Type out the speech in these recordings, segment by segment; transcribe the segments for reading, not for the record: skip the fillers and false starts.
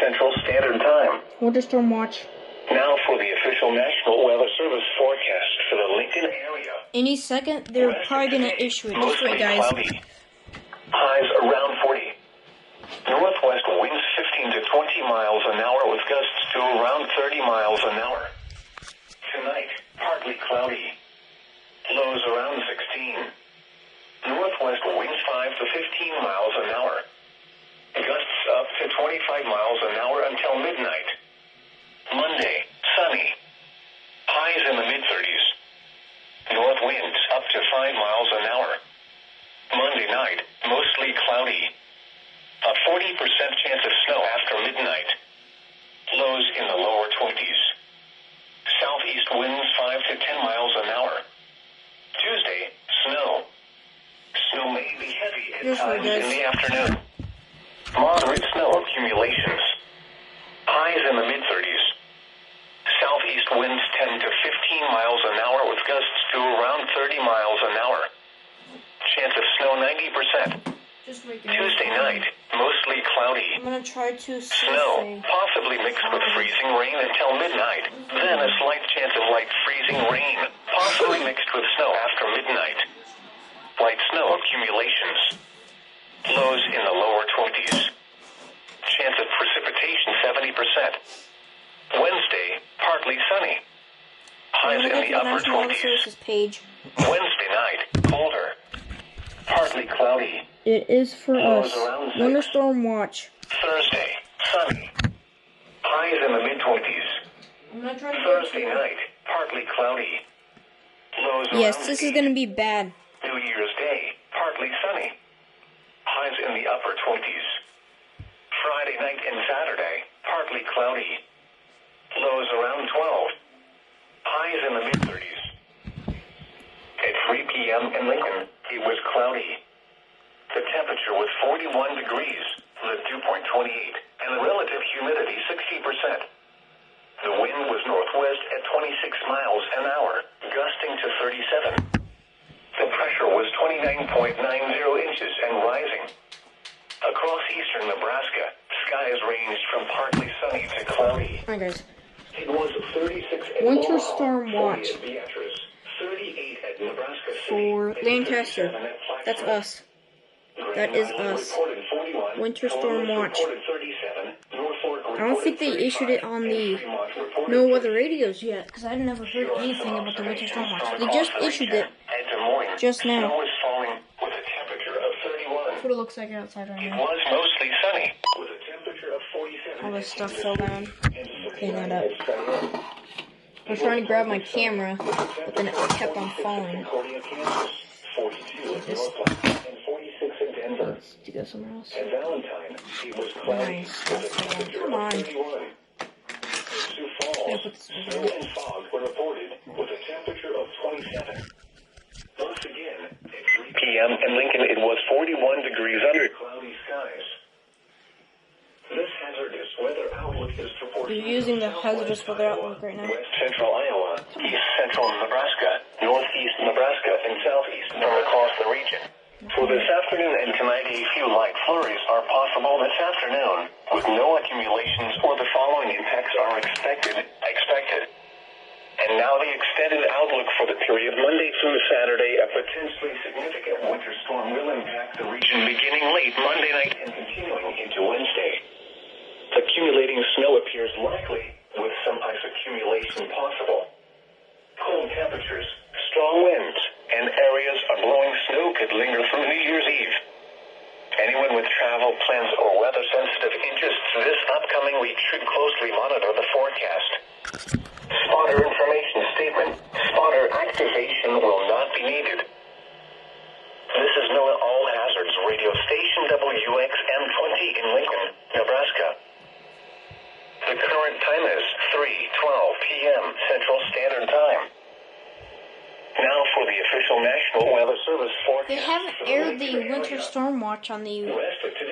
Central Standard Time. Winter storm watch. Now for the official National Weather Service forecast for the Lincoln area. Any second, they're probably going to issue it. Just wait, guys. Cloudy. Highs around 40. Northwest winds 15 to 20 miles an hour with gusts to around 30 miles an hour. Tonight, partly cloudy. Lows around 16. Northwest winds 5 to 15 miles an hour. Gusts up to 25 miles an hour until midnight. Monday, sunny. Highs in the mid-30s. North winds up to 5 miles an hour. Monday night, mostly cloudy. A 40% chance of snow after midnight. Lows in the lower 20s. Southeast winds 5 to 10 miles an hour. Tuesday, snow. Snow may be heavy at times in the afternoon. Moderate snow accumulations. Highs in the mid-30s. Southeast winds 10 to 15 miles an hour with gusts to around 30 miles an hour. Chance of snow 90%. Tuesday night, mostly cloudy. I'm going to try to snow, possibly mixed with freezing rain until midnight. Then a slight chance of light freezing rain, possibly mixed with snow after midnight. Light snow accumulations. Lows in the lower 20s. Chance of precipitation 70%. Wednesday, partly sunny. Highs in the upper 20s. Wednesday night, colder. Partly cloudy. It is for us. Winter storm watch. Thursday, sunny. Highs in the mid-20s. Thursday night, partly cloudy. Lows yes, this is going to be bad. New Year's Day, partly sunny. Highs in the upper 20s. Friday night and Saturday, partly cloudy. Lows around 12. Highs in the mid-30s. At 3 p.m. in Lincoln, it was cloudy. The temperature was 41 degrees, the dew point 28, and the relative humidity 60%. The wind was northwest at 26 miles an hour, gusting to 37. The pressure was 29.90 inches and rising. Across eastern Nebraska, skies ranged from partly sunny to cloudy. Alright, guys. It was 36 at Winter storm watch. 38 at Nebraska for Lancaster. That's us. That is us. Winter storm watch. I don't think they issued it on the no weather radios yet, because I've never heard anything about the winter storm watch. They just issued it just now. That's what it looks like outside right now. It was mostly sunny with a temperature of 47. All this stuff fell down. Clean that up. I was trying to grab my camera, but then it kept on falling. Let's do go somewhere else. Nice. Come on. Snow and fog were reported with a temperature of 27. Once again, at 3 p.m. in Lincoln, it was 41 degrees under cloudy skies. This hazardous weather outlook is proportional. You're using the hazardous weather outlook right now. West central Iowa, east central Nebraska, northeast Nebraska, and southeast from across the region. For this afternoon and tonight, a few light flurries are possible this afternoon, with no accumulations or the following impacts are expected. And now the extended outlook for the period Monday through Saturday. A potentially significant winter storm will impact the region beginning late Monday night and continuing into Wednesday. Accumulating snow appears likely, with some ice accumulation possible. Cold temperatures, strong winds, and areas of blowing snow could linger through New Year's Eve. Anyone with travel plans or weather-sensitive interests this upcoming week should closely monitor the forecast. Spotter information statement. Spotter activation will not be needed. This is NOAA All Hazards Radio Station WXM-20 in Lincoln, Nebraska. The current time is 3:12 p.m. Central Standard Time. Now for the official National Weather Service forecast. They haven't aired the winter storm watch on the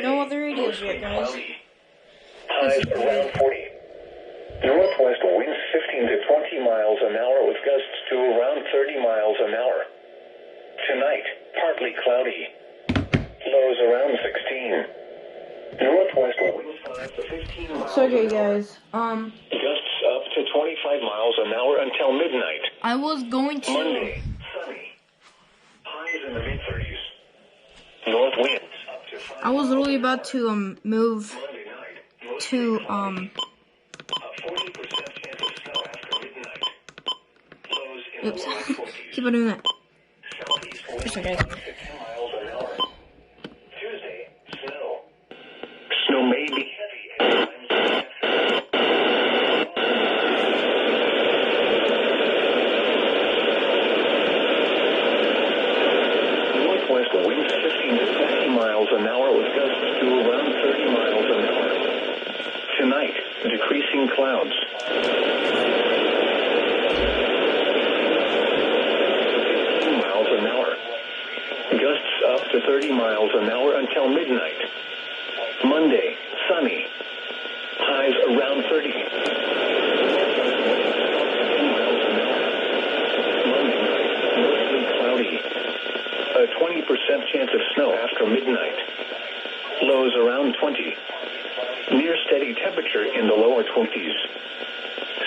no other radios yet, guys. Highs around 40. Northwest winds 15 to 20 miles an hour with gusts to around 30 miles an hour. Tonight, partly cloudy. Lows around 16. Northwest winds 5 It's okay, guys. Gusts up to 25 miles an hour until midnight. I was going to. Monday, sunny. Highs in the mid-30s. North winds up to 5 I was really about to move Monday night. to A 40% chance of snow after midnight. Lows in Oops. the low 20s. Keep on doing that. Southeast winds It's okay. up to 10 miles an hour. Tuesday, snow. Snow may be heavy at times. Northwest winds 15 to 20 miles an hour with gusts to around 30 miles an hour. Tonight, decreasing clouds. 15 miles an hour. Gusts up to 30 miles an hour until midnight. Monday, sunny. Highs around 30. 10 miles an hour. Monday night, mostly cloudy. A 20% chance of snow after midnight. Lows around 20. Near steady temperature in the lower 20s.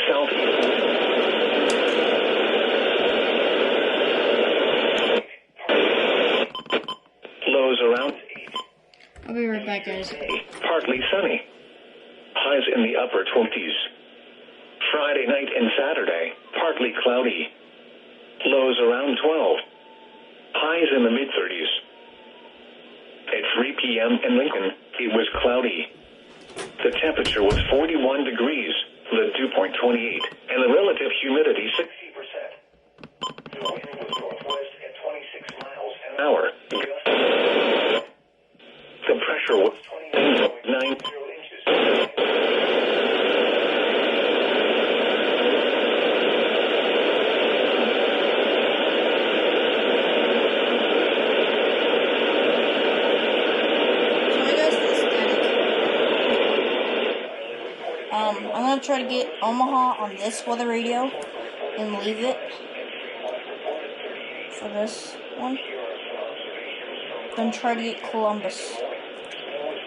Southeast. Lows around 8. I'll be right back, guys. Partly sunny. Highs in the upper 20s. Friday night and Saturday, partly cloudy. Lows around 12. Highs in the mid-30s. At 3 p.m. in Lincoln, it was cloudy. The temperature was 41 degrees, the dew point 28, and the relative humidity 60%. The wind was northwest at 26 miles an hour. The pressure was 29.90 inches. I'm gonna try to get Omaha on this weather radio and leave it for this one. Then try to get Columbus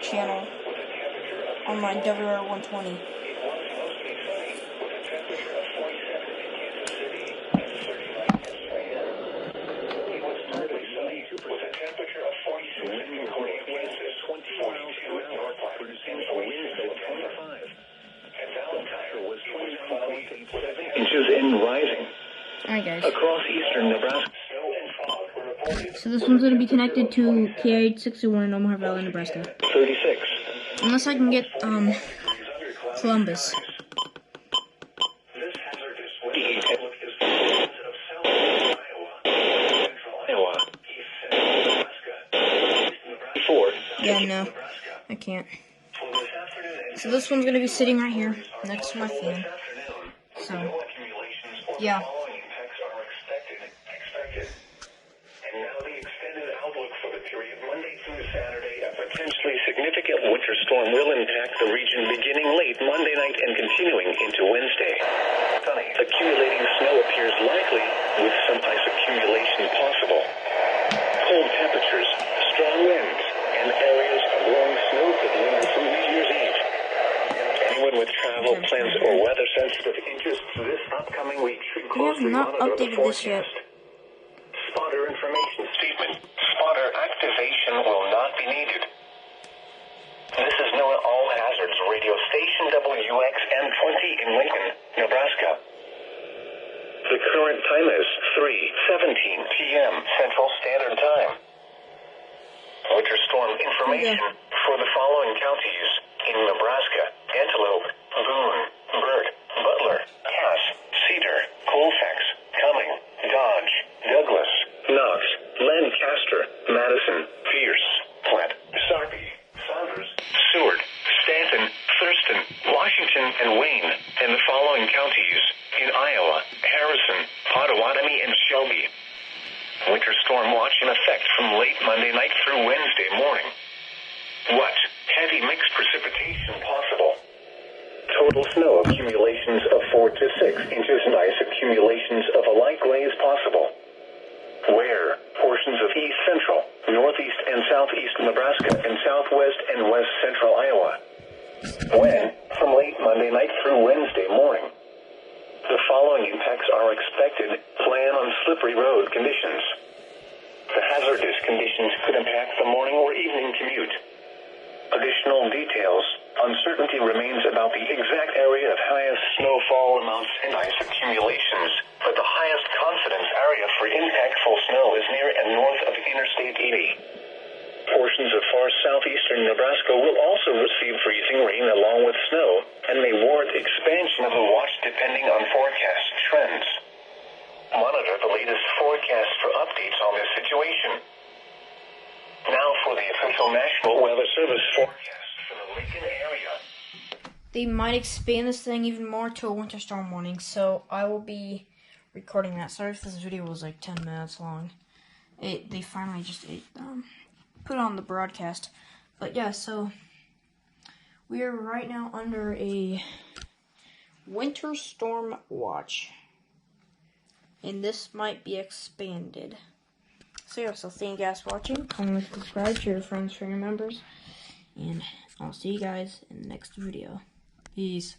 channel on my WR120. Inches and rising. Alright, guys. Across eastern Nebraska. So this one's gonna be connected to KH61 in Omaha Valley, Nebraska. 36. Unless I can get Columbus. This hazardous wind outlook is for portions of southeast Iowa, east central Nebraska, east Nebraska. 4. Yeah, no, I can't. So this one's gonna be sitting right here next to my fan. So, yeah. And now the extended outlook for the period Monday through Saturday. A potentially significant winter storm will impact the region beginning late Monday night and continuing into Wednesday. Accumulating snow appears likely, with some ice accumulation possible. Cold temperatures, strong winds, and areas of blowing snow could linger through New Year's Eve. Anyone with travel plans or weather-sensitive interests this upcoming week should We have closely not monitor the updated this yet. forecast. Spotter information statement. Spotter activation will not be needed. This is NOAA All Hazards Radio Station WXM20 in Lincoln, Nebraska. The current time is 3:17 p.m. Central Standard Time. Winter storm information for the following counties in Nebraska: Antelope, Boone, Burt, Butler, Cass, Cedar, Colfax, Cumming, Dodge, Douglas, Knox, Lancaster, Madison, Pierce, Platte, Sarpy, Saunders, Seward, Stanton, Thurston, Washington, and Wayne, and the following counties in Iowa: Harrison, Potawatomi, and Shelby. Winter storm watch in effect from late Monday night through Wednesday morning. What? Heavy mixed precipitation possible. Total snow accumulations of 4 to 6 inches and ice accumulations of a light glaze possible. Where? Portions of east central, northeast and southeast Nebraska, and southwest and west central Iowa. When? From late Monday night through Wednesday morning. The following impacts are expected. Plan on slippery road conditions. The hazardous conditions could impact the morning or evening commute. Additional details. Uncertainty remains about the exact area of highest snowfall amounts and ice accumulations, but the highest confidence area for impactful snow is near and north of Interstate 80. Portions of far southeastern Nebraska will also receive freezing rain along with snow and may warrant expansion of the watch depending on forecast trends. Monitor the latest forecast for updates on this situation. Now for the official National Weather Service forecast for the Lincoln area. They might expand this thing even more to a winter storm warning, so I will be recording that. Sorry if this video was like 10 minutes long. They finally just put on the broadcast. But yeah, so we are right now under a winter storm watch, and this might be expanded. So yeah, so thank you guys for watching. Comment, subscribe, share your friends, share your members, and I'll see you guys in the next video. Peace.